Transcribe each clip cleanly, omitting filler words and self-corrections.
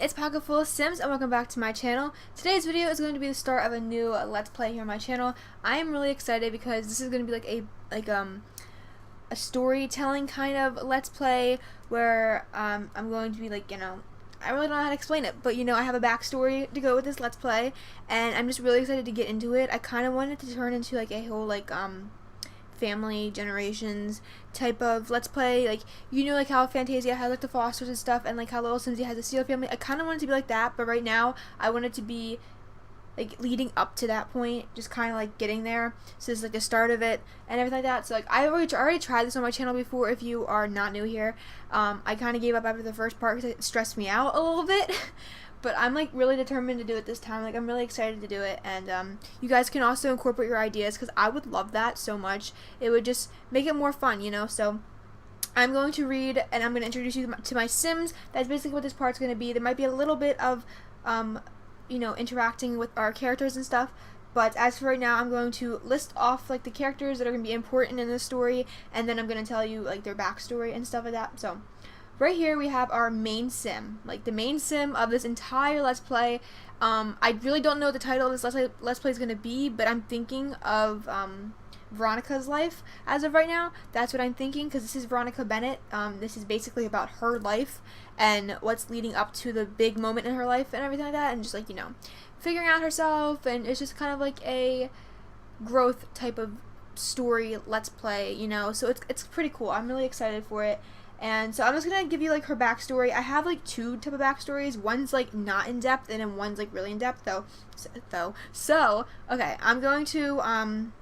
it's PocketFullOfSims and welcome back to my channel. Today's video is going to be the start of a new Let's Play here on my channel. I am really excited because this is going to be like a storytelling kind of Let's Play where I'm going to be I really don't know how to explain it, but I have a backstory to go with this Let's Play, and I'm just really excited to get into it. I kind of wanted to turn into a whole family generations type of Let's Play, like how Fantasia has the Fosters and stuff, and how Little Simsy has the Steele family. I kind of want it to be like that, but right now I want it to be leading up to that point, just kind of getting there. So this is the start of it and everything like that. So I already tried this on my channel before. If you are not new here, I kind of gave up after the first part because it stressed me out a little bit. But I'm really determined to do it this time. I'm really excited to do it, and you guys can also incorporate your ideas because I would love that so much. It would just make it more fun, So I'm going to read, and I'm going to introduce you to my Sims. That's basically what this part's going to be. There might be a little bit of interacting with our characters and stuff, but as for right now, I'm going to list off the characters that are going to be important in the story, and then I'm going to tell you their backstory and stuff like that. So right here we have our main sim, the main sim of this entire Let's Play. I really don't know what the title of this Let's Play is going to be, but I'm thinking of Veronica's life as of right now. That's what I'm thinking, because this is Veronica Bennett. This is basically about her life and what's leading up to the big moment in her life and everything like that, and just figuring out herself, and it's just kind of a growth type of story Let's Play, so it's pretty cool. I'm really excited for it. And so I'm just gonna give you her backstory. I have two type of backstories. One's not in depth, and then one's really in depth though. So okay, I'm going to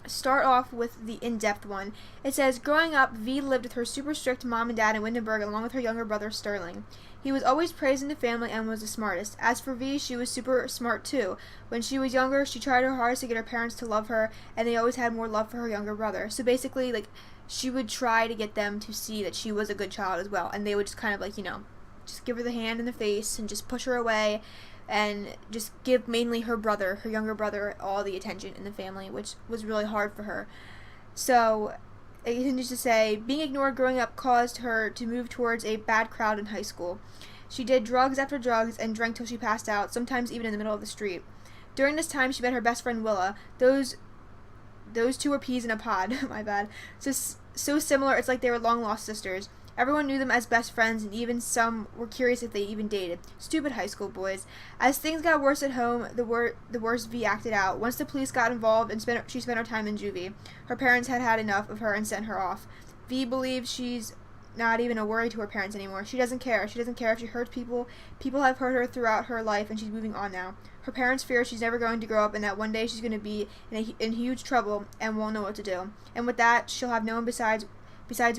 start off with the in-depth one. It says, growing up, V lived with her super strict mom and dad in Wittenberg along with her younger brother Sterling. He was always praised in the family and was the smartest. As for V, she was super smart too. When she was younger, she tried her hardest to get her parents to love her, and they always had more love for her younger brother. So basically, she would try to get them to see that she was a good child as well, and they would just kind of just give her the hand in the face and just push her away, and just give mainly her younger brother, all the attention in the family, which was really hard for her. So it continues to say, being ignored growing up caused her to move towards a bad crowd in high school. She did drugs after drugs and drank till she passed out, sometimes even in the middle of the street. During this time, she met her best friend Willa. Those two were peas in a pod. My bad. So similar, it's like they were long-lost sisters. Everyone knew them as best friends, and even some were curious if they even dated. Stupid high school boys. As things got worse at home, the worse V acted out. Once the police got involved, and she spent her time in juvie. Her parents had had enough of her and sent her off. V believes she's not even a worry to her parents anymore. She doesn't care. She doesn't care if she hurts people. People have hurt her throughout her life, and she's moving on now. Her parents fear she's never going to grow up, and that one day she's going to be in huge trouble and won't know what to do. And with that, she'll have no one besides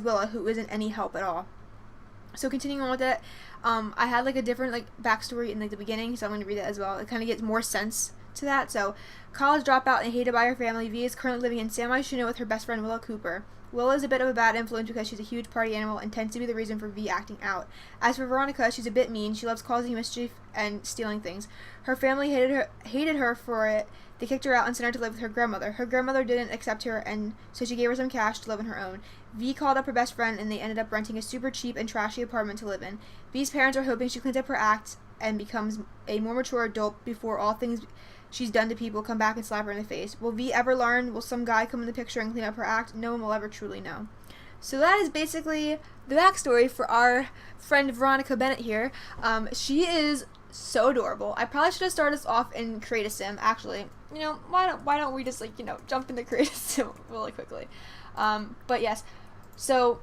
Willa, who isn't any help at all. So continuing on with it, I had a different backstory in the beginning, so I'm going to read it as well. It kind of gets more sense to that. So, college dropout and hated by her family, V is currently living in San Myshuno with her best friend Willa Cooper. Willa is a bit of a bad influence because she's a huge party animal and tends to be the reason for V acting out. As for Veronica, she's a bit mean. She loves causing mischief and stealing things. Her family hated her for it. They kicked her out and sent her to live with her grandmother. Her grandmother didn't accept her, and so she gave her some cash to live on her own. V called up her best friend, and they ended up renting a super cheap and trashy apartment to live in. V's parents are hoping she cleans up her act and becomes a more mature adult before all things she's done to people come back and slap her in the face. Will V ever learn? Will some guy come in the picture and clean up her act? No one will ever truly know. So that is basically the backstory for our friend Veronica Bennett here. She is so adorable. I probably should have started us off and create a sim. Actually, why don't we just jump into create a sim really quickly? But yes, so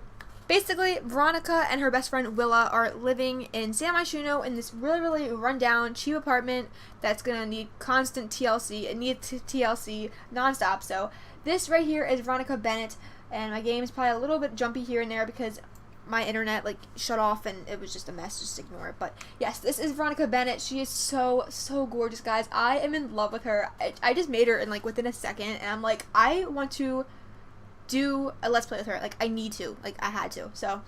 basically Veronica and her best friend Willa are living in San Myshuno in this really rundown cheap apartment that's gonna need constant TLC. It needs TLC nonstop. So this right here is Veronica Bennett, and my game is probably a little bit jumpy here and there because my internet shut off and it was just a mess. Just ignore it. But yes, this is Veronica Bennett. She is so gorgeous, guys. I am in love with her. I just made her in within a second, and I'm I want to do a Let's Play with her. I need to. I had to. So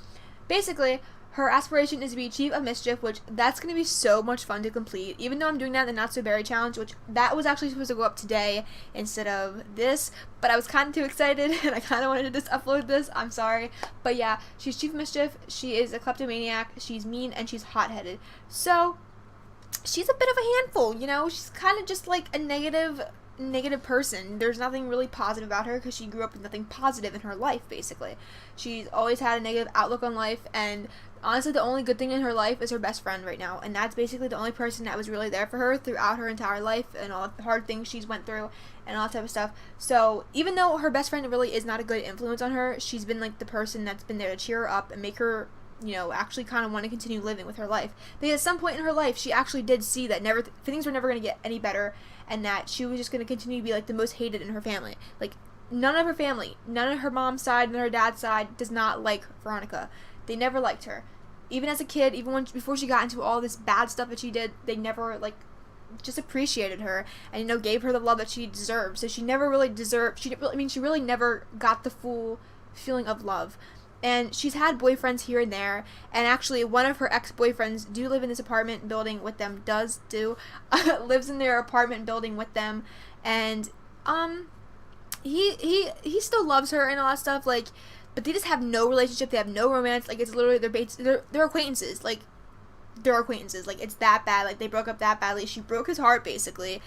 basically, her aspiration is to be Chief of Mischief, which that's going to be so much fun to complete, even though I'm doing that in the Not So Berry Challenge, which that was actually supposed to go up today instead of this, but I was kind of too excited, and I kind of wanted to just upload this, I'm sorry, but yeah, she's Chief of Mischief, she is a kleptomaniac, she's mean, and she's hot-headed, so she's a bit of a handful, you know, she's kind of just like a negative person. There's nothing really positive about her because she grew up with nothing positive in her life, basically. She's always had a negative outlook on life, and honestly the only good thing in her life is her best friend right now, and that's basically the only person that was really there for her throughout her entire life and all the hard things she's went through and all that type of stuff. So even though her best friend really is not a good influence on her, she's been like the person that's been there to cheer her up and make her, you know, actually kind of want to continue living with her life. Because at some point in her life, she actually did see that things were never going to get any better, and that she was just going to continue to be like the most hated in her family. Like, none of her family, none of her mom's side and her dad's side does not like Veronica. They never liked her. Even as a kid, before she got into all this bad stuff that she did, they never like just appreciated her and, you know, gave her the love that she deserved. So she never really deserved, she really never got the full feeling of love. And she's had boyfriends here and there, and actually one of her ex-boyfriends do live in this apartment building with them, lives in their apartment building with them, and he still loves her and all that stuff, like, but they just have no relationship, they have no romance, like, it's literally they're acquaintances, like, it's that bad, like, they broke up that badly, she broke his heart, basically.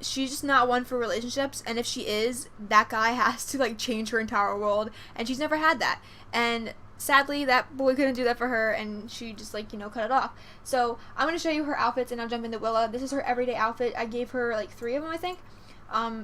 She's just not one for relationships, and if she is, that guy has to, like, change her entire world, and she's never had that, and sadly, that boy couldn't do that for her, and she just, like, you know, cut it off. So, I'm going to show you her outfits, and I'll jump into Willa. This is her everyday outfit. I gave her, like, 3 of them, I think.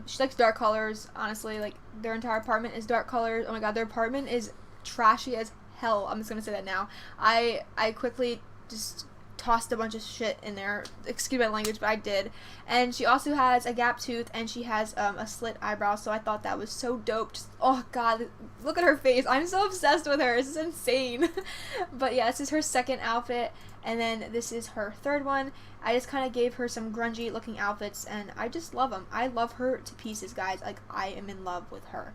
She likes dark colors, honestly, like, their entire apartment is dark colors. Oh my god, their apartment is trashy as hell. I'm just going to say that now. I quickly just tossed a bunch of shit in there, excuse my language, but I did. And she also has a gap tooth, and she has a slit eyebrow, so I thought that was so dope. Just, oh god, look at her face. I'm so obsessed with her. This is insane. But yeah, this is her second outfit, and then this is her third one. I just kind of gave her some grungy looking outfits, and I just love them. I love her to pieces, guys. Like, I am in love with her.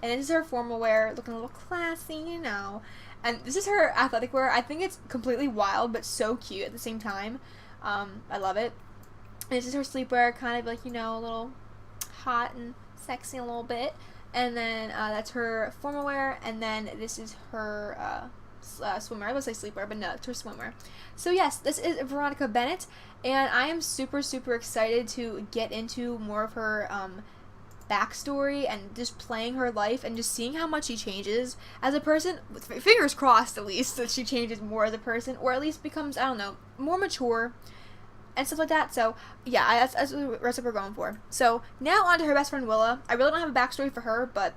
And this is her formal wear, looking a little classy, you know. And this is her athletic wear. I think it's completely wild, but so cute at the same time. I love it. And this is her sleepwear, kind of like, you know, a little hot and sexy a little bit. And then that's her formal wear. And then this is her swimwear. I was going to say sleepwear, but no, it's her swimwear. So yes, this is Veronica Bennett. And I am super, super excited to get into more of her backstory and just playing her life and just seeing how much she changes as a person. Fingers crossed, at least, that she changes more as a person, or at least becomes, I don't know, more mature and stuff like that. So yeah, that's the rest of we're going for. So now on to her best friend Willa. I really don't have a backstory for her, but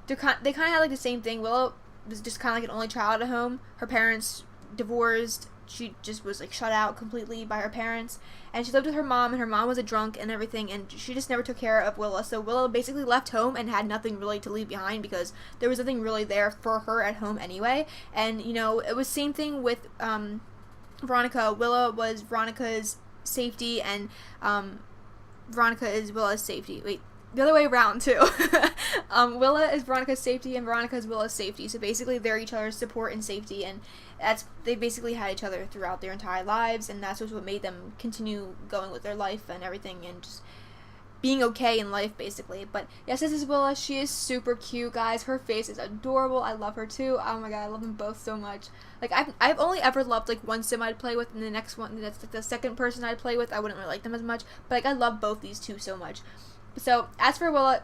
they kind of had like the same thing. Willa was just kind of like an only child at home. Her parents divorced. She just was like shut out completely by her parents, and she lived with her mom, and her mom was a drunk and everything, and she just never took care of Willa. So Willa basically left home and had nothing really to leave behind because there was nothing really there for her at home anyway. And, you know, it was same thing with Veronica. Willa was Veronica's safety, and Veronica is Willa's safety. Wait, the other way around too. Willa is Veronica's safety, and Veronica is Willa's safety. So basically, they're each other's support and safety, and they basically had each other throughout their entire lives, and that's what made them continue going with their life and everything, and just being okay in life, basically. But yes, this is Willa. She is super cute, guys. Her face is adorable. I love her too. Oh my god, I love them both so much. Like, I've only ever loved like one sim I'd play with, and the next one, that's like the second person I'd play with, I wouldn't really like them as much. But like, I love both these two so much. So, as for Willa,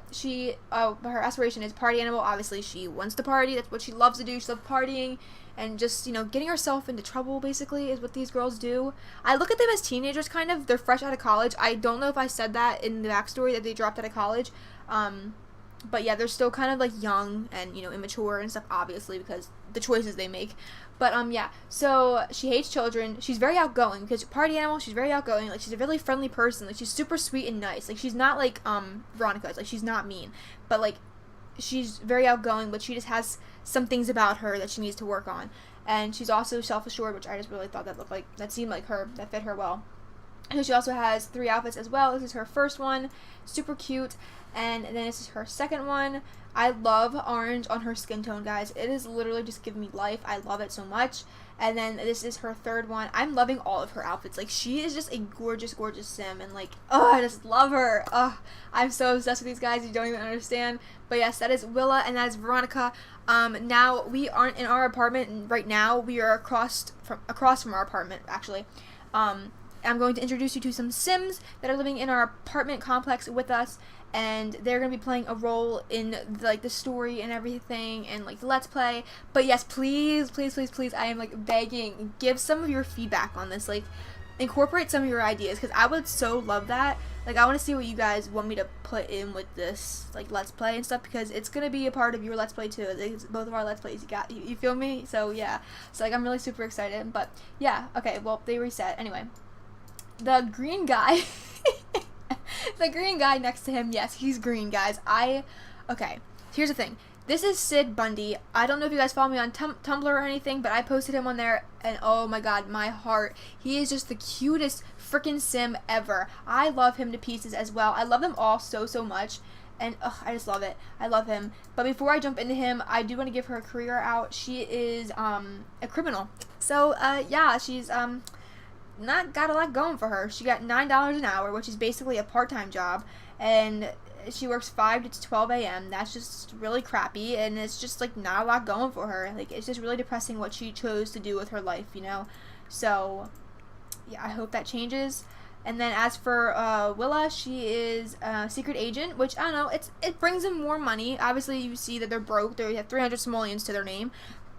her aspiration is party animal. Obviously, she wants to party. That's what she loves to do. She loves partying and just, you know, getting herself into trouble, basically, is what these girls do. I look at them as teenagers, kind of. They're fresh out of college. I don't know if I said that in the backstory, that they dropped out of college. But yeah, they're still kind of, like, young and, you know, immature and stuff, obviously, because the choices they make. But, yeah, so she hates children. She's very outgoing, because party animal, she's very outgoing. Like, she's a really friendly person. Like, she's super sweet and nice. Like, she's not like, Veronica is. Like, she's not mean. But, like, she's very outgoing, but she just has some things about her that she needs to work on. And she's also self-assured, which I just really thought that seemed like her, that fit her well. So she also has 3 outfits as well. This is her first one, super cute. And then this is her second one. I love orange on her skin tone, guys. It is literally just giving me life. I love it so much. And then this is her third one. I'm loving all of her outfits. Like, she is just a gorgeous, gorgeous sim, and like, oh, I just love her. Oh, I'm so obsessed with these guys, you don't even understand. But yes, that is Willa, and that is Veronica. Now we aren't in our apartment right now. We are across from our apartment, actually. I'm going to introduce you to some Sims that are living in our apartment complex with us, and they're going to be playing a role in like the story and everything, and like the Let's Play. But yes, please, please, please, please, I am like begging, give some of your feedback on this. Like, incorporate some of your ideas, because I would so love that. Like, I want to see what you guys want me to put in with this, like, Let's Play and stuff, because it's going to be a part of your Let's Play, too. It's both of our Let's Plays, you feel me? So, yeah. So, like, I'm really super excited, but, yeah, okay, well, they reset. Anyway, the green guy, the green guy next to him, yes, he's green, guys. Okay, here's the thing. This is Sid Bundy. I don't know if you guys follow me on Tumblr or anything, but I posted him on there, and oh my god, my heart. He is just the cutest freaking sim ever. I love him to pieces as well. I love them all so, so much, and I just love it. I love him. But before I jump into him, I do want to give her a career out. She is a criminal. So, yeah, she's not got a lot going for her. She got $9 an hour, which is basically a part-time job, and she works 5 to 12 a.m. That's just really crappy, and it's just like not a lot going for her. Like, it's just really depressing what she chose to do with her life, you know. So yeah, I hope that changes. And then as for Willa, she is a secret agent, which, I don't know, it brings them more money. Obviously, you see that they're broke. They have 300 simoleons to their name,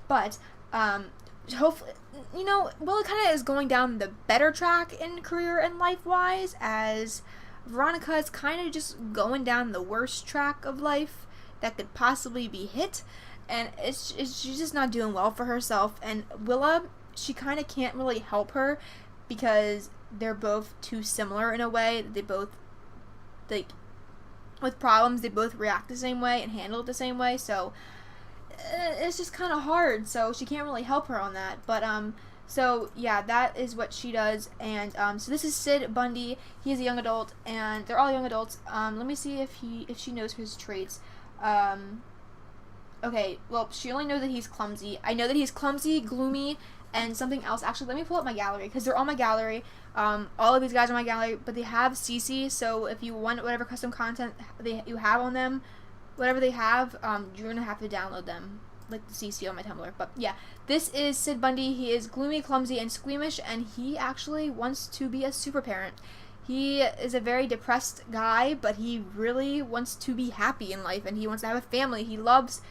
but hopefully, you know, Willa kind of is going down the better track in career and life-wise, as Veronica is kind of just going down the worst track of life that could possibly be hit, and she's just not doing well for herself. And Willa, she kind of can't really help her, because they're both too similar in a way. They both, like, with problems, they both react the same way and handle it the same way, so it's just kind of hard, so she can't really help her on that. But so yeah, that is what she does. And so this is Sid Bundy. He is a young adult, and they're all young adults. Let me see if she knows his traits. Okay, well, she only knows that he's clumsy. I know that he's clumsy, gloomy, and something else. Actually, let me pull up my gallery, because they're on my gallery. All of these guys are on my gallery, but they have CC, so if you want whatever custom content you have on them, whatever they have, you're gonna have to download them, like the CC on my Tumblr. But yeah, this is Sid Bundy. He is gloomy, clumsy, and squeamish, and he actually wants to be a super parent. He is a very depressed guy, but he really wants to be happy in life, and he wants to have a family. He loves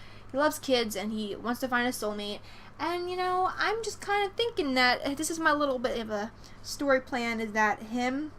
kids, and he wants to find a soulmate. And, you know, I'm just kind of thinking that this is my little bit of a story plan, is that him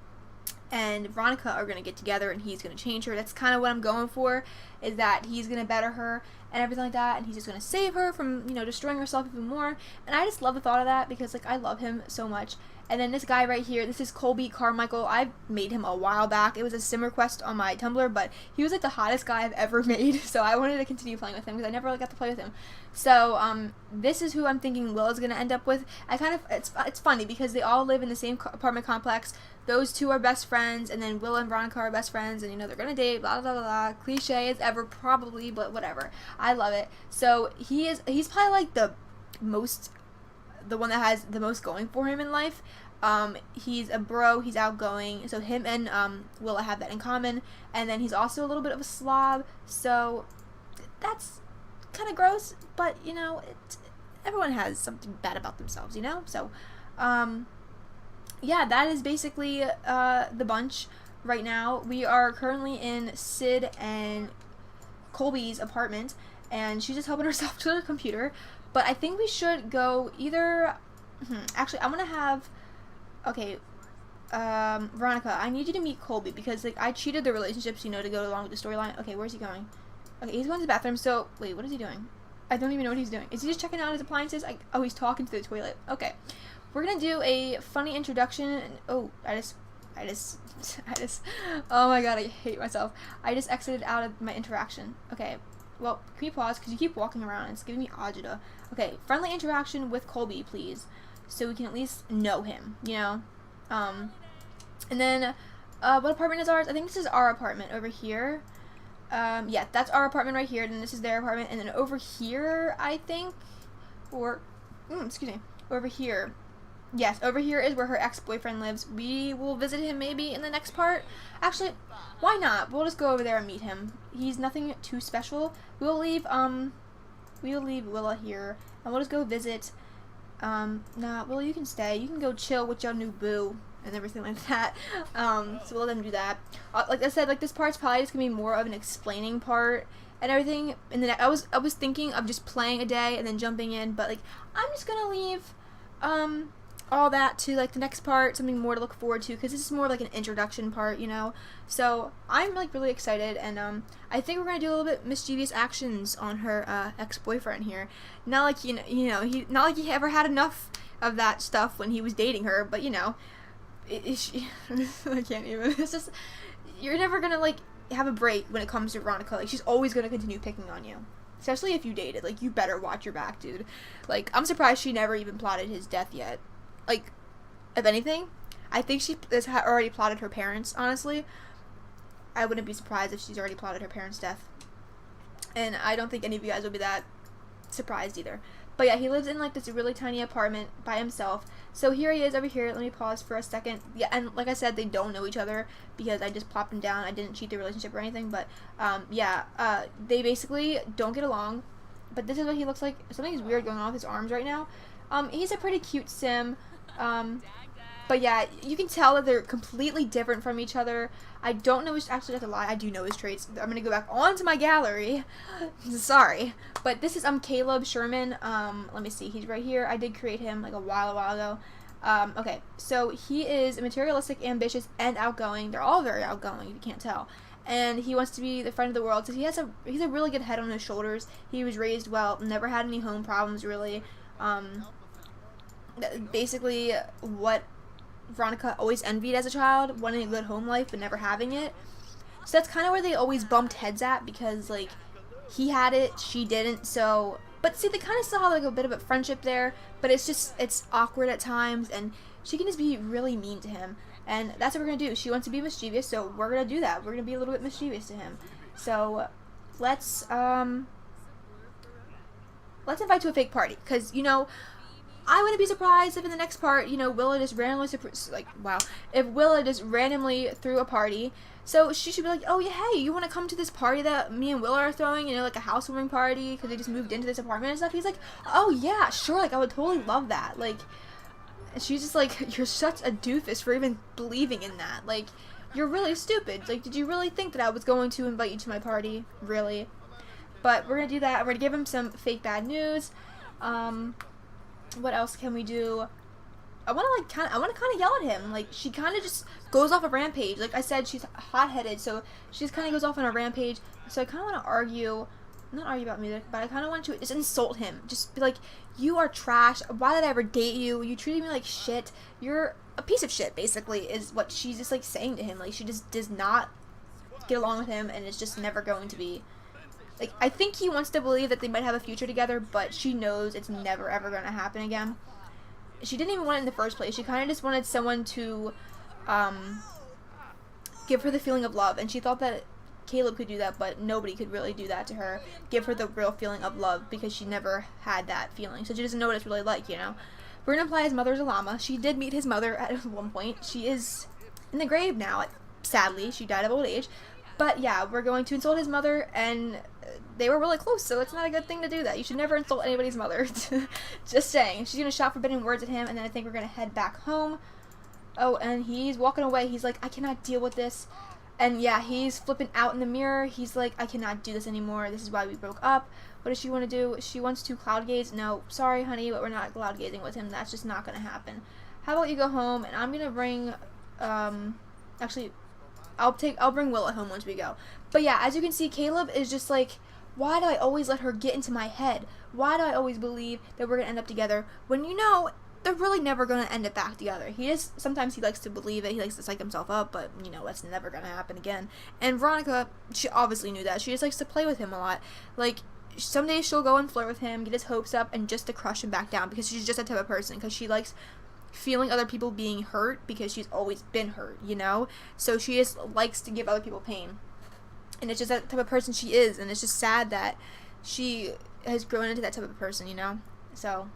and Veronica are going to get together, and he's going to change her. That's kind of what I'm going for, is that he's going to better her and everything like that, and he's just going to save her from, you know, destroying herself even more. And I just love the thought of that, because, like, I love him so much. And then this guy right here, this is Colby Carmichael. I made him a while back. It was a sim request on my Tumblr, but he was like the hottest guy I've ever made, so I wanted to continue playing with him, because I never really got to play with him. So this is who I'm thinking Willa's gonna end up with. It's funny, because they all live in the same apartment complex. Those two are best friends, and then Willa and Veronica are best friends, and, you know, they're gonna date, blah blah blah blah. Cliche as ever, probably, but whatever. I love it. So he's probably like the one that has the most going for him in life. He's a bro, he's outgoing, so him and Willa have that in common. And then he's also a little bit of a slob, so that's kind of gross, but, you know, everyone has something bad about themselves, you know? So yeah, that is basically the bunch right now. We are currently in Sid and Colby's apartment, and she's just helping herself to the computer. But I think we should go either actually, I'm gonna have, okay, Veronica, I need you to meet Colby, because, like, I cheated the relationships, you know, to go along with the storyline. Okay, where's he going? Okay, he's going to the bathroom. So wait, what is he doing? I don't even know what he's doing. Is he just checking out his appliances? Oh, he's talking to the toilet. Okay, we're gonna do a funny introduction. Oh, I just oh my god, I hate myself. I just exited out of my interaction. Okay, well, can you pause, because you keep walking around, it's giving me agita. Okay, friendly interaction with Colby, please, so we can at least know him, you know. And then what apartment is ours? I think this is our apartment over here. Yeah, that's our apartment right here, and this is their apartment. And then over here, I think, or excuse me, over here. Yes, over here is where her ex-boyfriend lives. We will visit him maybe in the next part. Actually, why not? We'll just go over there and meet him. He's nothing too special. We'll leave Willa here, and we'll just go visit. Nah, Willa, you can stay. You can go chill with your new boo and everything like that. So we'll let them do that. Like I said, like this part's probably just gonna be more of an explaining part and everything. And then I was thinking of just playing a day and then jumping in, but like I'm just gonna leave all that to like the next part, something more to look forward to, because this is more like an introduction part, you know. So I'm like really excited, and I think we're gonna do a little bit mischievous actions on her ex-boyfriend here. Not like not like he ever had enough of that stuff when he was dating her, but you know, I can't even. It's just, you're never gonna like have a break when it comes to Veronica. Like she's always gonna continue picking on you. Especially if you dated. Like, you better watch your back, dude. Like, I'm surprised she never even plotted his death yet. Like, if anything, I think she has already plotted her parents, honestly. I wouldn't be surprised if she's already plotted her parents' death. And I don't think any of you guys will be that surprised either. But yeah, he lives in, like, this really tiny apartment by himself. So here he is over here. Let me pause for a second. Yeah, and like I said, they don't know each other because I just plopped him down. I didn't cheat the relationship or anything. But, they basically don't get along. But this is what he looks like. Something's weird going on with his arms right now. He's a pretty cute sim. But yeah, you can tell that they're completely different from each other. I don't know his, actually, that's a lie, I do know his traits. I'm gonna go back onto my gallery. Sorry. But this is, Caleb Sherman. Let me see, he's right here. I did create him, like, a while ago. Okay, so he is materialistic, ambitious, and outgoing. They're all very outgoing, if you can't tell. And he wants to be the friend of the world, so he's a really good head on his shoulders. He was raised well, never had any home problems, really. Basically, what Veronica always envied as a child, wanting a good home life but never having it. So that's kind of where they always bumped heads at, because like he had it, she didn't. So, but see, they kind of still have like a bit of a friendship there, but it's awkward at times, and she can just be really mean to him, and that's what we're gonna do. She wants to be mischievous, so we're gonna do that. We're gonna be a little bit mischievous to him. So let's invite to a fake party, because you know, I wouldn't be surprised if in the next part, you know, Willa just randomly, if Willa just randomly threw a party. So she should be like, oh yeah, hey, you want to come to this party that me and Willa are throwing, you know, like a housewarming party, because they just moved into this apartment and stuff. He's like, oh yeah, sure, like I would totally love that. Like, she's just like, you're such a doofus for even believing in that. Like, you're really stupid. Like, did you really think that I was going to invite you to my party? Really? But we're gonna do that. We're gonna give him some fake bad news. What else can we do? I want to kind of yell at him. Like, she kind of just goes off a rampage. Like I said, she's hot-headed, so she just kind of goes off on a rampage. So I kind of want to not argue about music, but I kind of want to just insult him. Just be like, you are trash. Why did I ever date you? You treated me like shit. You're a piece of shit, basically, is what she's just like saying to him. Like, she just does not get along with him, and it's just never going to be. Like, I think he wants to believe that they might have a future together, but she knows it's never, ever going to happen again. She didn't even want it in the first place. She kind of just wanted someone to give her the feeling of love, and she thought that Caleb could do that, but nobody could really do that to her, give her the real feeling of love, because she never had that feeling, so she doesn't know what it's really like, you know. We're going to apply his mother as a llama. She did meet his mother at one point. She is in the grave now, sadly. She died of old age. But yeah, we're going to insult his mother, and they were really close, so it's not a good thing to do that. You should never insult anybody's mother. Just saying. She's going to shout forbidden words at him, and then I think we're going to head back home. Oh, and he's walking away. He's like, I cannot deal with this. And yeah, he's flipping out in the mirror. He's like, I cannot do this anymore. This is why we broke up. What does she want to do? She wants to cloud gaze. No, sorry, honey, but we're not cloud gazing with him. That's just not going to happen. How about you go home, and I'm going to bring, actually, I'll bring Willa home once we go. But yeah, as you can see, Caleb is just like, why do I always let her get into my head? Why do I always believe that we're going to end up together when, you know, they're really never going to end up back together? Sometimes he likes to believe it, he likes to psych himself up, but, you know, that's never going to happen again. And Veronica, she obviously knew that. She just likes to play with him a lot. Like, some days she'll go and flirt with him, get his hopes up, and just to crush him back down, because she's just that type of person, because she likes feeling other people being hurt, because she's always been hurt, you know? So she just likes to give other people pain. And it's just that type of person she is, and it's just sad that she has grown into that type of person, you know? So,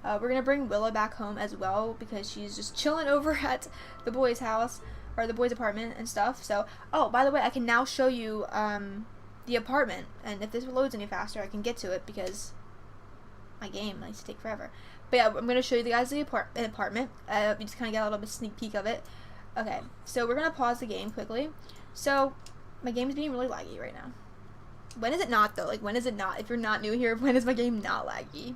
We're gonna bring Willa back home as well because she's just chilling over at the boys' house or the boys' apartment and stuff. So, oh, by the way, I can now show you the apartment, and if this loads any faster, I can get to it because my game likes to take forever. But yeah, I'm gonna show you guys the apartment. You just kind of get a little bit sneak peek of it. Okay, so we're gonna pause the game quickly. So my game is being really laggy right now. When is it not though? Like, when is it not? If you're not new here, when is my game not laggy?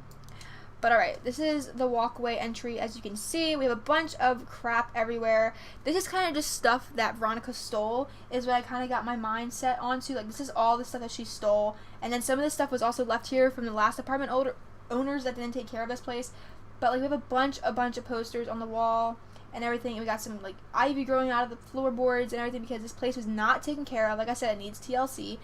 But alright, this is the walkway entry. As you can see, we have a bunch of crap everywhere. This is kind of just stuff that Veronica stole, is what I kind of got my mind set onto. Like, this is all the stuff that she stole. And then some of this stuff was also left here from the last apartment owners that didn't take care of this place. But, like, we have a bunch of posters on the wall and everything. And we got some, like, ivy growing out of the floorboards and everything because this place was not taken care of. Like I said, it needs TLC.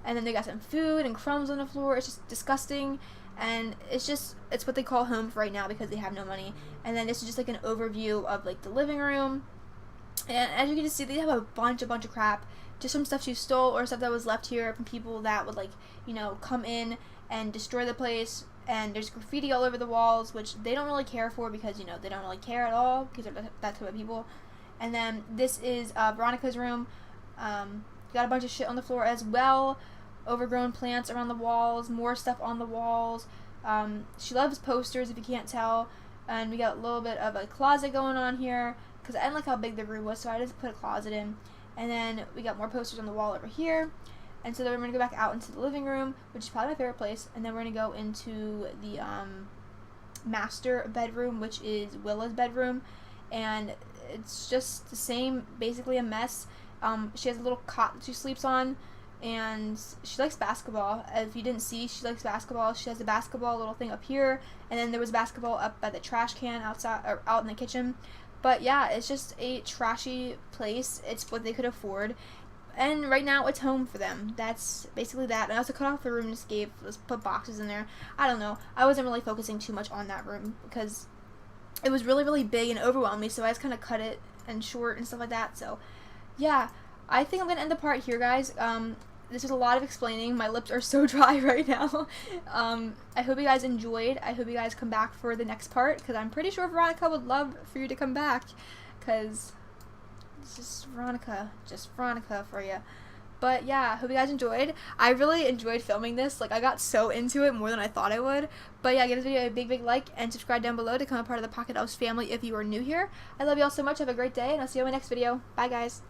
And then they got some food and crumbs on the floor. It's just disgusting. And it's what they call home for right now because they have no money. And then this is just like an overview of like the living room. And as you can see, they have a bunch of crap. Just some stuff she stole or stuff that was left here from people that would, like, you know, come in and destroy the place. And there's graffiti all over the walls, which they don't really care for because, you know, they don't really care at all because they're that type of people. And then this is Veronica's room. Got a bunch of shit on the floor as well. Overgrown plants around the walls, more stuff on the walls. She loves posters, if you can't tell. And we got a little bit of a closet going on here because I didn't like how big the room was, so I just put a closet in. And then we got more posters on the wall over here. And so then we're going to go back out into the living room, which is probably my favorite place. And then we're going to go into the master bedroom, which is Willa's bedroom. And it's just the same, basically a mess. She has a little cot that she sleeps on. And she likes basketball. If you didn't see, she likes basketball. She has a basketball little thing up here, and then there was basketball up by the trash can outside or out in the kitchen. But yeah, it's just a trashy place. It's what they could afford, and right now it's home for them. That's basically that. And I also cut off the room and just put boxes in there. I don't know. I wasn't really focusing too much on that room because it was really big and overwhelmed me. So I just kind of cut it and short and stuff like that. So yeah, I think I'm gonna end the part here, guys. This is a lot of explaining. My lips are so dry right now. I hope you guys enjoyed. I hope you guys come back for the next part because I'm pretty sure Veronica would love for you to come back because it's just Veronica for you. But yeah, hope you guys enjoyed. I really enjoyed filming this. Like, I got so into it more than I thought I would. But yeah, give this video a big like and subscribe down below to become a part of the Pocket Elves family if you are new here. I love you all so much. Have a great day and I'll see you in my next video. Bye guys.